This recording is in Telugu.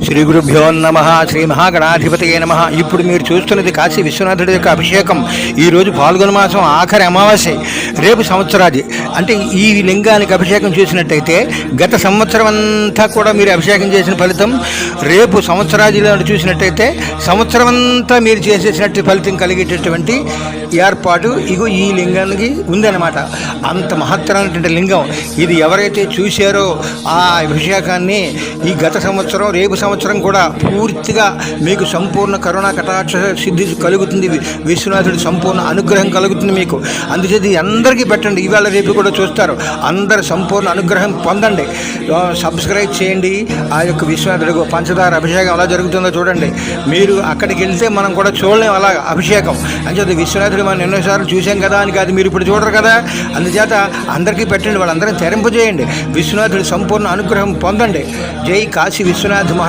శ్రీ గురుభ్యో నమ. శ్రీ మహాగణాధిపతయే నమ. ఇప్పుడు మీరు చూస్తున్నది కాశీ విశ్వనాథుడి యొక్క అభిషేకం. ఈరోజు పాల్గొన మాసం ఆఖరి అమావాస్య. రేపు సంవత్సరాది అంటే ఈ లింగానికి అభిషేకం చేసినట్టయితే గత సంవత్సరం అంతా కూడా మీరు అభిషేకం చేసిన ఫలితం రేపు సంవత్సరాదిలో చూసినట్టయితే సంవత్సరం అంతా మీరు చేసేసినట్టు ఫలితం కలిగేటటువంటి ఏర్పాటు ఇగో ఈ లింగానికి ఉందన్నమాట. అంత మహత్తరమైనటువంటి లింగం ఇది. ఎవరైతే చూశారో ఆ అభిషేకాన్ని ఈ గత సంవత్సరం రేపు సంవత్సరం కూడా పూర్తిగా మీకు సంపూర్ణ కరుణా కటాక్ష సిద్ధి కలుగుతుంది. విశ్వనాథుడి సంపూర్ణ అనుగ్రహం కలుగుతుంది మీకు. అందుచేత అందరికీ పెట్టండి. ఇవాళ రేపు కూడా చూస్తారు. అందరు సంపూర్ణ అనుగ్రహం పొందండి. సబ్స్క్రైబ్ చేయండి. ఆ యొక్క విశ్వనాథుడి పంచదార అభిషేకం ఎలా జరుగుతుందో చూడండి. మీరు అక్కడికి వెళ్తే మనం కూడా చూడలేం అలా అభిషేకం. అంచేత విశ్వనాథుడు మనం ఎన్నోసార్లు చూసాం కదా అని కాదు, మీరు ఇప్పుడు చూడరు కదా. అందుచేత అందరికీ పెట్టండి. వాళ్ళందరినీ తెరింపజేయండి. విశ్వనాథుడి సంపూర్ణ అనుగ్రహం పొందండి. జై కాశీ విశ్వనాథ్ మహారాజ్.